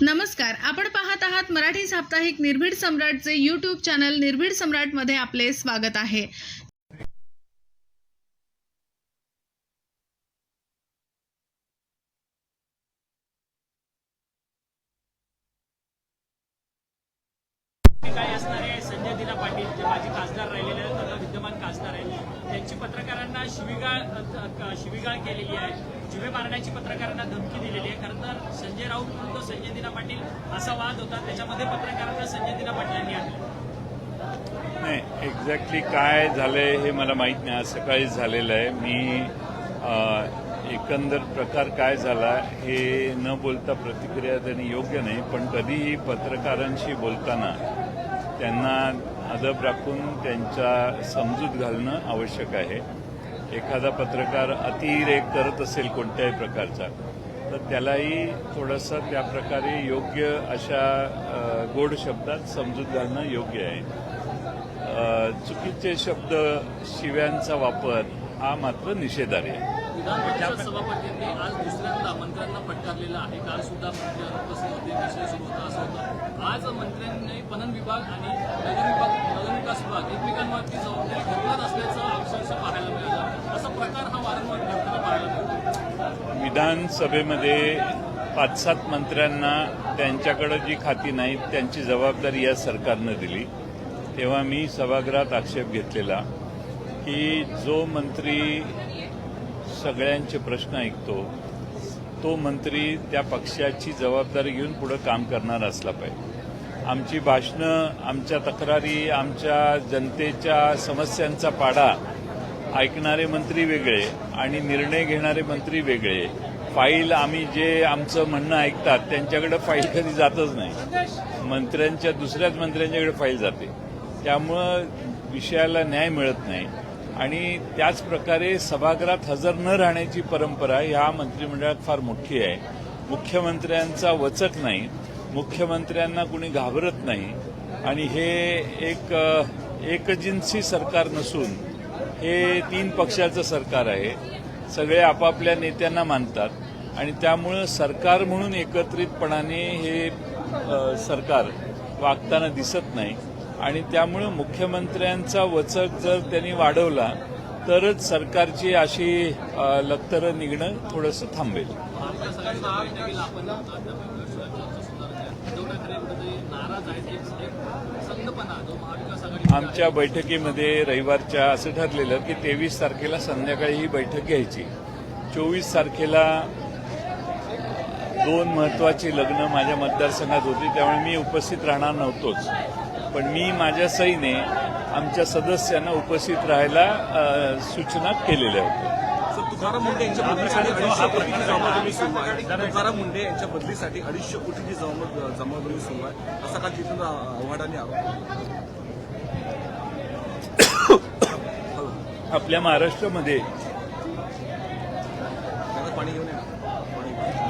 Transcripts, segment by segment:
नमस्कार, आपण पाहत आहात मराठी साप्ताहिक निर्भीड सम्राटचे यूट्यूब चॅनल निर्भीड सम्राटमध्ये आपले स्वागत आहे। काय असणार आहे? संजय दिना पाटील जे माजी खासदार राहिलेले विद्यमान खासदार आहेत त्यांची पत्रकारांना शिवीगाळ केलेली आहे, जीवे मारण्याची पत्रकारांना धमकी दिलेली आहे। खरं तर संजय राऊत विरुद्ध संजय दिना पाटील असा वाद होता, त्याच्यामध्ये पत्रकारांना संजय दिना पाटलांनी आणलं नाही। एक्झॅक्टली काय झालंय हे मला माहित नाही, आज सकाळीच झालेलं आहे। मी एकंदर प्रकार काय झाला हे न बोलता प्रतिक्रिया देणे योग्य नाही, पण कधीही पत्रकारांशी बोलताना त्यांना अदब राखून त्यांच्या समजूत घालणं आवश्यक आहे। एखादा पत्रकार अतिरेक करत असेल कोणत्याही प्रकारचा तर त्यालाही थोडंसं त्या प्रकारे योग्य अशा गोड शब्दात समजूत घालणं योग्य आहे। चुकीचे शब्द शिव्यांचा वापर हा मात्र निषेधार्ह आहे। विधान परिषद सभापतींनी आज दुसऱ्यांदा मंत्र्यांना फटकारलेलं आहे। काल सुद्धा मंत्री अनुपस्थित होते, विषय सुरू होता असं होतं। आज मंत्र्यांनी पणन विभाग आणि नगर विकास विभाग एकमेकांवरती जबाबदारी ठरवत असल्याचं अक्षरशः पाहायला मिळालं। असा प्रकार हा वारंवार घडताना पाहायला मिळतो। विधानसभेमध्ये 5-7 मंत्र्यांना त्यांच्याकडे जी खाती नाहीत त्यांची जबाबदारी या सरकारनं दिली, तेव्हा मी सभागृहात आक्षेप घेतलेला की जो मंत्री सगळ्यांचे प्रश्न ऐकतो तो मंत्री त्या पक्षाची जबाबदारी घेऊन पुढे काम करणार असला पाहिजे। आमची भाषणं, आमच्या तक्रारी, आमच्या जनतेच्या समस्यांचा पाडा ऐकणारे मंत्री वेगळे आणि निर्णय घेणारे मंत्री वेगळे। फाईल आम्ही जे आमचं म्हणणं ऐकतात त्यांच्याकडे फाईल कधी जातच नाही, मंत्र्यांच्या दुसऱ्याच मंत्र्यांच्याकडे फाईल जाते, त्यामुळं विषयाला न्याय मिळत नाही। आणि त्याच प्रकारे सभागृहात हजर न राहण्याची परंपरा ह्या मंत्रिमंडळात फार मोठी आहे। मुख्यमंत्र्यांचा वचक नाही, मुख्यमंत्र्यांना कुणी घाबरत नाही आणि हे एकजिन्सी सरकार नसून हे 3 पक्षाचं सरकार आहे। सगळे आपापल्या नेत्यांना मानतात आणि त्यामुळं सरकार म्हणून एकत्रितपणाने हे सरकार वागताना दिसत नाही आणि त्यामुळं मुख्यमंत्र्यांचा वचक जर त्यांनी वाढवला तरच सरकारची अशी लखतरं निघणं थोडंसं थांबेल। आमच्या बैठकीमध्ये रविवारच्या असं ठरलेलं की 23 तारखेला संध्याकाळी ही बैठक घ्यायची। 24 तारखेला 2 महत्वाची लग्न माझ्या मतदारसंघात होती, त्यामुळे मी उपस्थित राहणार नव्हतोच, पण मी माझ्या सहीने आमच्या सदस्यांना उपस्थित राहायला सूचना केलेल्या होत्या। तुकाराम मुंडे यांच्या बदलीसाठी 250 कोटीची जमाबंदी सुरू आहे। तुकाराम मुंडे यांच्या बदलीसाठी 250 कोटीची जमाबंदी सुरू आहे, असा काल जितेंद्र आव्हाडांनी आरोप। आपल्या महाराष्ट्रामध्ये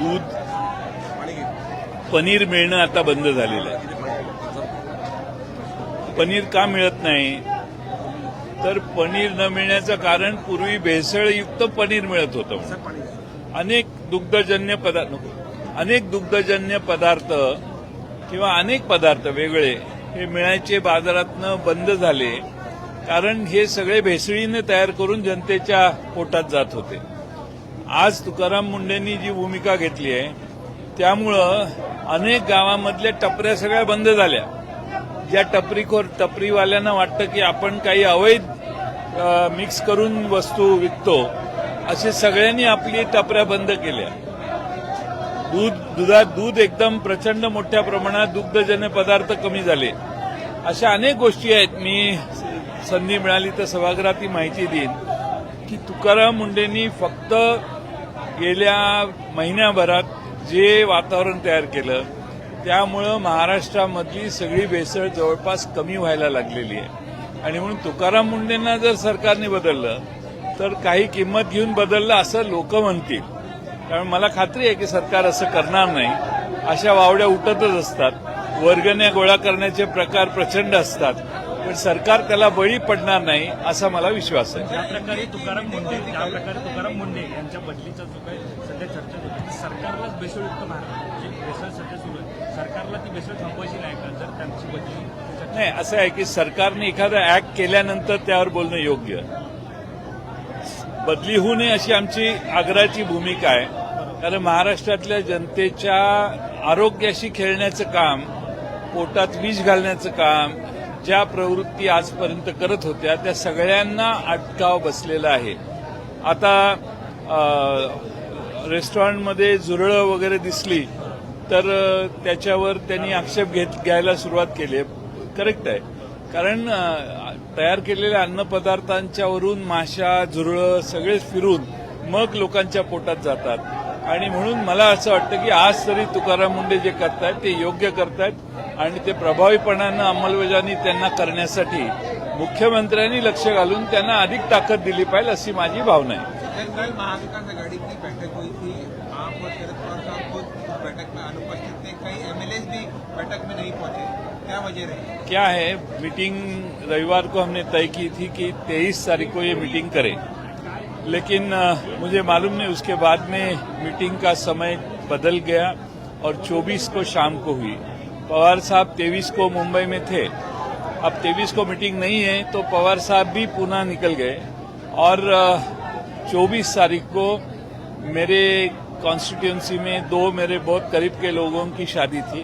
दूध, पनीर मिळणं आता बंद झालेलं आहे। पनीर का मिळत नाही तर पनीर न मिळण्याचं कारण पूर्वी भेसळयुक्त पनीर मिळत होतं। अनेक दुग्धजन्य पदार्थ किंवा अनेक पदार्थ वेगळे हे मिळायचे बाजारातनं बंद झाले, कारण हे सगळे भेसळीने तयार करून जनतेच्या पोटात जात होते। आज तुकाराम मुंडेंनी जी भूमिका घेतली आहे त्यामुळं अनेक गावामधल्या टपऱ्या सगळ्या बंद झाल्या। ज्या टपरीवाल्यांना वाटतं की आपण काही अवैध मिक्स करून वस्तू विकतो, असे सगळ्यांनी आपली टपऱ्या बंद केल्या। दूध एकदम प्रचंड मोठ्या प्रमाणात दुग्धजन्य पदार्थ कमी झाले। अशा अनेक गोष्टी आहेत। मी संधी मिळाली तर सभागृहात ही माहिती देईन की तुकाराम मुंडेंनी फक्त गेल्या महिन्याभरात जे वातावरण तयार केलं त्यामुळं महाराष्ट्रामधली सगळी भेसळ जवळपास कमी व्हायला लागलेली आहे। आणि म्हणून तुकाराम मुंडेंना जर सरकारने बदललं तर काही किंमत घेऊन बदललं असं लोक म्हणतील, त्यामुळे मला खात्री आहे की सरकार असं करणार नाही। अशा वावड्या उठतच असतात, वर्गण्या गोळा करण्याचे प्रकार प्रचंड असतात, पण सरकार त्याला बळी पडणार नाही असा मला विश्वास आहे। ज्या प्रकारे तुकाराम मुंडे यांच्या बदलीचा जो काही सध्या चर्चा होती, सरकारलाच भेसळयुक्त भेसळ सध्या सुरू आहे, बेसवर थांबवायची नाही का जर त्यांची बदली नाही, असं आहे की सरकारने एखादा ऍक्ट केल्यानंतर त्यावर बोलणं योग्य. बदली होऊ नये अशी आमची आग्रहाची भूमिका आहे. कारण महाराष्ट्रातल्या जनतेच्या आरोग्याशी खेळण्याचं काम, पोटात विष घालण्याचं काम, ज्या प्रवृत्ती आजपर्यंत करत होत्या त्या सगळ्यांना अटकाव बसलेला आहे. आता रेस्टॉरंटमध्ये झुरळं वगैरे दिसली तर त्याच्यावर त्यांनी आक्षेप घ्यायला सुरुवात केली आहे. करेक्ट आहे, कारण तयार केलेल्या अन्नपदार्थांच्यावरून माशा, झुरळं सगळेच फिरून मग लोकांच्या पोटात जातात. आणि म्हणून मला असं वाटतं की आज तरी तुकाराम मुंडे जे करतायत ते योग्य करतायत आणि ते प्रभावीपणानं अंमलबजावणी त्यांना करण्यासाठी मुख्यमंत्र्यांनी लक्ष घालून त्यांना अधिक ताकद दिली पाहिजे अशी माझी भावना आहे. कल महाविकास आघाड़ी की बैठक हुई थी, आप और शरद पवार साहब खुद बैठक में अनुपस्थित थे, कई एमएलए भी बैठक में नहीं पहुंचे, क्या वजह रही? क्या है, मीटिंग रविवार को हमने तय की थी कि 23 तारीख को ये मीटिंग करें, लेकिन मुझे मालूम नहीं उसके बाद में मीटिंग का समय बदल गया और 24 को शाम को हुई. पवार साहब 23 को मुंबई में थे. अब 23 को मीटिंग नहीं है तो पवार साहब भी पुणे निकल गए और 24 तारीख को मेरे कॉन्स्टिट्यूंसी में 2 मेरे बहुत करीब के लोगों की शादी थी,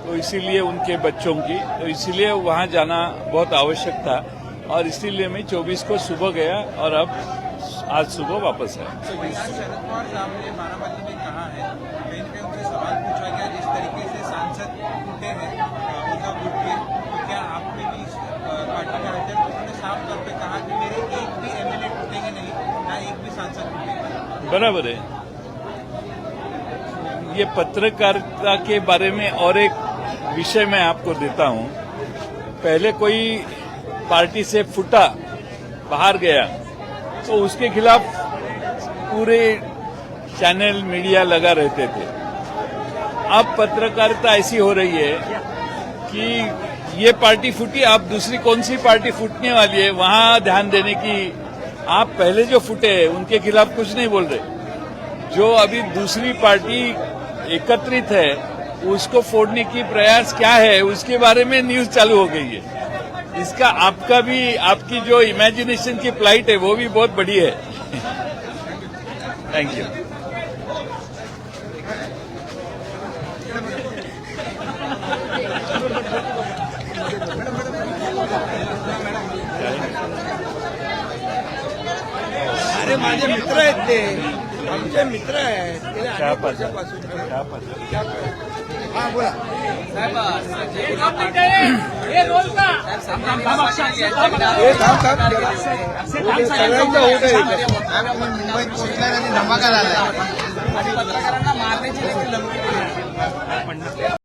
तो इसीलिए उनके बच्चों की, तो इसीलिए वहां जाना बहुत आवश्यक था और इसीलिए मैं 24 को सुबह गया और अब आज सुबह वापस आया. शरद पवार साहब ने बारामती में कहा है, कहीं न कहीं उनसे सवाल पूछा गया जिस तरीके से सांसद टूटे हैं उद्धव गुट के, तो क्या आप में भी इस पार्टी में आते हैं? तो उन्होंने साफ तौर पे कहा कि मेरे एक भी एमएलए टूटेंगे नहीं, ना एक भी सांसद टूटेगा. बराबर है. ये पत्रकारिता के बारे में और एक विषय मैं आपको देता हूं. पहले कोई पार्टी से फूटा, बाहर गया, तो उसके खिलाफ पूरे चैनल मीडिया लगा रहते थे. अब पत्रकारिता ऐसी हो रही है कि ये पार्टी फूटी, अब दूसरी कौन सी पार्टी फूटने वाली है वहां ध्यान देने की. आप पहले जो फूटे उनके खिलाफ कुछ नहीं बोल रहे. जो अभी दूसरी पार्टी एकत्रित है उसको फोड़ने की प्रयास क्या है उसके बारे में न्यूज चालू हो गई है. इसका आपका भी, आपकी जो इमेजिनेशन की फ्लाइट है वो भी बहुत बड़ी है. Thank you. अरे माझे मित्र आहेत ते, आमचे मित्र आहेत. क्या पता, क्या पता. हा बोला. हे थांब सगळ्यांचं होत आहे. मुंबईत पोहोचल्याने धमाका झाला.